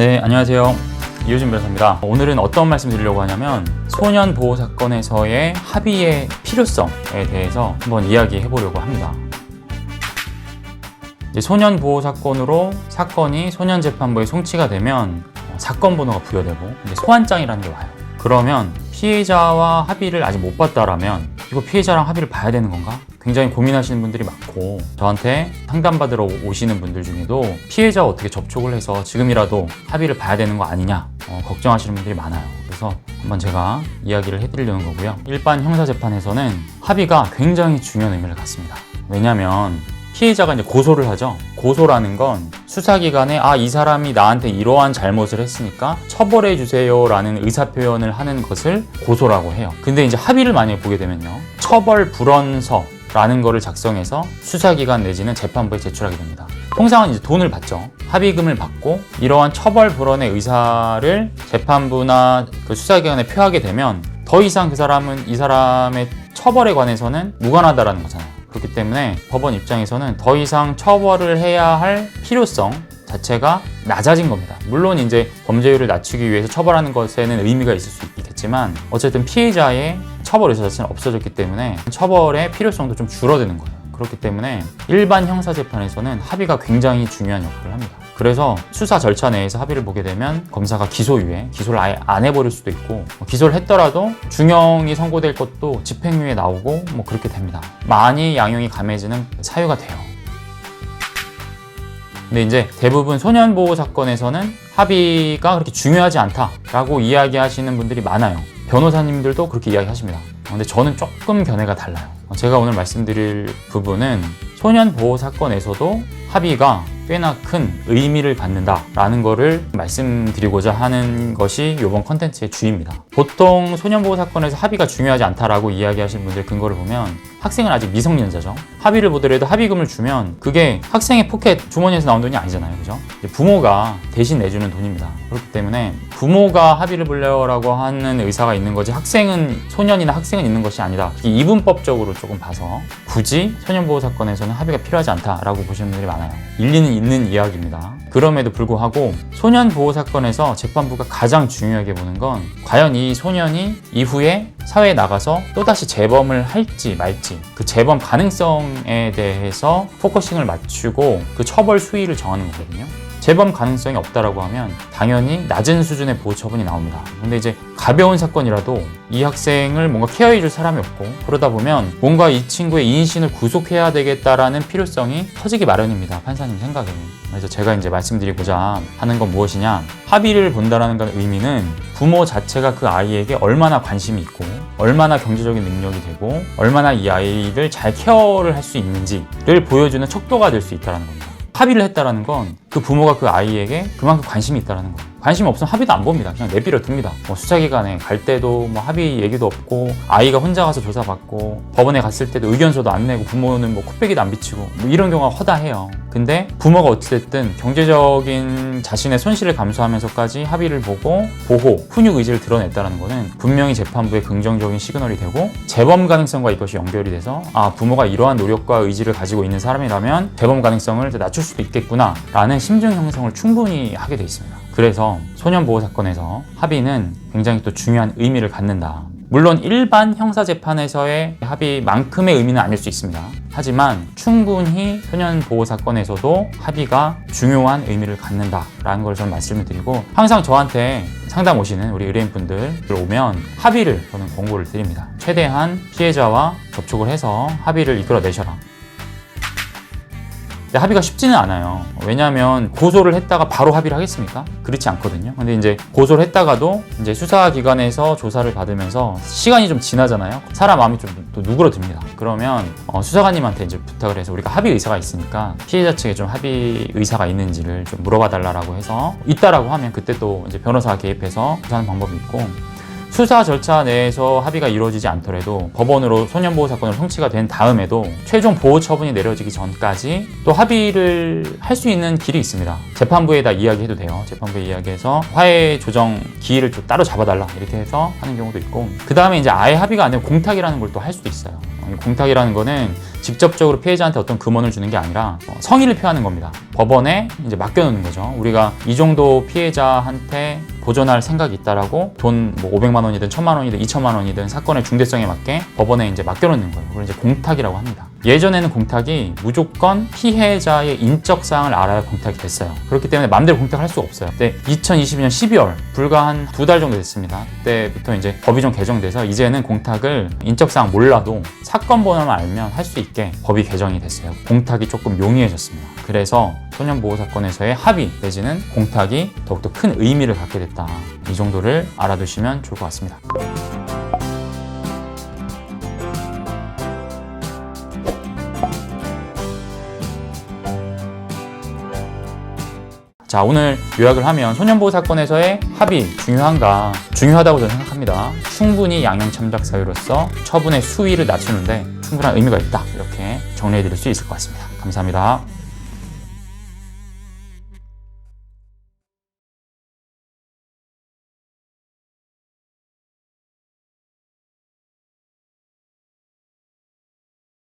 네, 안녕하세요. 이효진 변호사입니다. 오늘은 어떤 말씀 드리려고 하냐면 소년 보호 사건에서의 합의의 필요성에 대해서 한번 이야기해 보려고 합니다. 이제 소년 보호 사건으로 사건이 소년재판부에 송치가 되면 사건 번호가 부여되고 이제 소환장이라는 게 와요. 그러면 피해자와 합의를 아직 못 봤다라면 이거 피해자랑 합의를 봐야 되는 건가? 굉장히 고민하시는 분들이 많고 저한테 상담받으러 오시는 분들 중에도 피해자와 어떻게 접촉을 해서 지금이라도 합의를 봐야 되는 거 아니냐 걱정하시는 분들이 많아요. 그래서 한번 제가 이야기를 해드리려는 거고요. 일반 형사재판에서는 합의가 굉장히 중요한 의미를 갖습니다. 왜냐하면 피해자가 이제 고소를 하죠. 고소라는 건 수사기관에 이 사람이 나한테 이러한 잘못을 했으니까 처벌해 주세요 라는 의사표현을 하는 것을 고소라고 해요. 근데 이제 합의를 만약에 보게 되면요, 처벌 불원서 라는 거를 작성해서 수사기관 내지는 재판부에 제출하게 됩니다. 통상은 이제 돈을 받죠. 합의금을 받고 이러한 처벌 불원의 의사를 재판부나 그 수사기관에 표하게 되면 더 이상 그 사람은 이 사람의 처벌에 관해서는 무관하다라는 거잖아요. 그렇기 때문에 법원 입장에서는 더 이상 처벌을 해야 할 필요성 자체가 낮아진 겁니다. 물론 이제 범죄율을 낮추기 위해서 처벌하는 것에는 의미가 있을 수 있겠지만 어쨌든 피해자의 처벌 의사 자체는 없어졌기 때문에 처벌의 필요성도 좀 줄어드는 거예요. 그렇기 때문에 일반 형사재판에서는 합의가 굉장히 중요한 역할을 합니다. 그래서 수사 절차 내에서 합의를 보게 되면 검사가 기소유예, 기소를 아예 안 해버릴 수도 있고 기소를 했더라도 중형이 선고될 것도 집행유예 나오고 그렇게 됩니다. 많이 양형이 감해지는 사유가 돼요. 근데 이제 대부분 소년보호 사건에서는 합의가 그렇게 중요하지 않다라고 이야기하시는 분들이 많아요. 변호사님들도 그렇게 이야기하십니다. 근데 저는 조금 견해가 달라요. 제가 오늘 말씀드릴 부분은 소년보호 사건에서도 합의가 꽤나 큰 의미를 갖는다라는 거를 말씀드리고자 하는 것이 이번 컨텐츠의 주입니다. 보통 소년보호 사건에서 합의가 중요하지 않다라고 이야기하시는 분들 근거를 보면 학생은 아직 미성년자죠. 합의를 보더라도 합의금을 주면 그게 학생의 포켓 주머니에서 나온 돈이 아니잖아요. 그죠? 부모가 대신 내주는 돈입니다. 그렇기 때문에 부모가 합의를 보려고 하는 의사가 있는 거지 학생은 소년이나 학생은 있는 것이 아니다. 이분법적으로 조금 봐서 굳이 소년보호 사건에서는 합의가 필요하지 않다라고 보시는 분들이 많아요. 일리는 있는 이야기입니다. 그럼에도 불구하고 소년보호 사건에서 재판부가 가장 중요하게 보는 건 과연 이 소년이 이후에 사회에 나가서 또다시 재범을 할지 말지 그 재범 가능성에 대해서 포커싱을 맞추고 그 처벌 수위를 정하는 거거든요. 재범 가능성이 없다라고 하면 당연히 낮은 수준의 보호 처분이 나옵니다. 근데 이제 가벼운 사건이라도 이 학생을 뭔가 케어해 줄 사람이 없고 그러다 보면 뭔가 이 친구의 인신을 구속해야 되겠다라는 필요성이 터지기 마련입니다. 판사님 생각에는. 그래서 제가 이제 말씀드리고자 하는 건 무엇이냐, 합의를 본다라는 의미는 부모 자체가 그 아이에게 얼마나 관심이 있고 얼마나 경제적인 능력이 되고 얼마나 이 아이를 잘 케어를 할 수 있는지를 보여주는 척도가 될 수 있다는 겁니다. 합의를 했다라는 건 그 부모가 그 아이에게 그만큼 관심이 있다는 거예요. 관심 없으면 합의도 안 봅니다. 그냥 내버려 둡니다. 수사기관에 갈 때도 합의 얘기도 없고 아이가 혼자 가서 조사받고 법원에 갔을 때도 의견서도 안 내고 부모는 코빼기도 안 비치고 이런 경우가 허다해요. 근데 부모가 어찌됐든 경제적인 자신의 손실을 감수하면서까지 합의를 보고 보호, 훈육 의지를 드러냈다는 거는 분명히 재판부의 긍정적인 시그널이 되고 재범 가능성과 이것이 연결이 돼서 부모가 이러한 노력과 의지를 가지고 있는 사람이라면 재범 가능성을 낮출 수도 있겠구나 라는 심증 형성을 충분히 하게 돼 있습니다. 그래서 소년보호 사건에서 합의는 굉장히 또 중요한 의미를 갖는다. 물론 일반 형사재판에서의 합의만큼의 의미는 아닐 수 있습니다. 하지만 충분히 소년보호 사건에서도 합의가 중요한 의미를 갖는다라는 걸 저는 말씀을 드리고 항상 저한테 상담 오시는 우리 의뢰인분들 오면 합의를 저는 권고를 드립니다. 최대한 피해자와 접촉을 해서 합의를 이끌어내셔라. 합의가 쉽지는 않아요. 왜냐하면 고소를 했다가 바로 합의를 하겠습니까? 그렇지 않거든요. 근데 이제 고소를 했다가도 이제 수사기관에서 조사를 받으면서 시간이 좀 지나잖아요. 사람 마음이 좀 또 누그러듭니다. 그러면 수사관님한테 이제 부탁을 해서 우리가 합의 의사가 있으니까 피해자 측에 좀 합의 의사가 있는지를 좀 물어봐 달라고 해서 있다라고 하면 그때 또 이제 변호사가 개입해서 조사하는 방법이 있고 수사 절차 내에서 합의가 이루어지지 않더라도 법원으로 소년보호 사건으로 송치가 된 다음에도 최종 보호 처분이 내려지기 전까지 또 합의를 할 수 있는 길이 있습니다. 재판부에다 이야기해도 돼요. 재판부에 이야기해서 화해 조정 기일을 좀 따로 잡아달라 이렇게 해서 하는 경우도 있고 그 다음에 이제 아예 합의가 안 되면 공탁이라는 걸 또 할 수도 있어요. 공탁이라는 거는 직접적으로 피해자한테 어떤 금원을 주는 게 아니라 성의를 표하는 겁니다. 법원에 이제 맡겨놓는 거죠. 우리가 이 정도 피해자한테 보존할 생각이 있다라고 돈 뭐 500만 원이든 1000만 원이든 2000만 원이든 사건의 중대성에 맞게 법원에 이제 맡겨놓는 거예요. 그걸 이제 공탁이라고 합니다. 예전에는 공탁이 무조건 피해자의 인적 사항을 알아야 공탁이 됐어요. 그렇기 때문에 마음대로 공탁할 수가 없어요. 근데 2022년 12월 불과 한 2달 정도 됐습니다. 그때부터 이제 법이 좀 개정돼서 이제는 공탁을 인적 사항 몰라도 사건 번호만 알면 할 수 있게 법이 개정이 됐어요. 공탁이 조금 용이해졌습니다. 그래서 소년보호 사건에서의 합의 내지는 공탁이 더욱더 큰 의미를 갖게 됐다. 이 정도를 알아두시면 좋을 것 같습니다. 자, 오늘 요약을 하면 소년보호 사건에서의 합의 중요하다고 저는 생각합니다. 충분히 양형 참작 사유로서 처분의 수위를 낮추는데 충분한 의미가 있다. 이렇게 정리해 드릴 수 있을 것 같습니다. 감사합니다.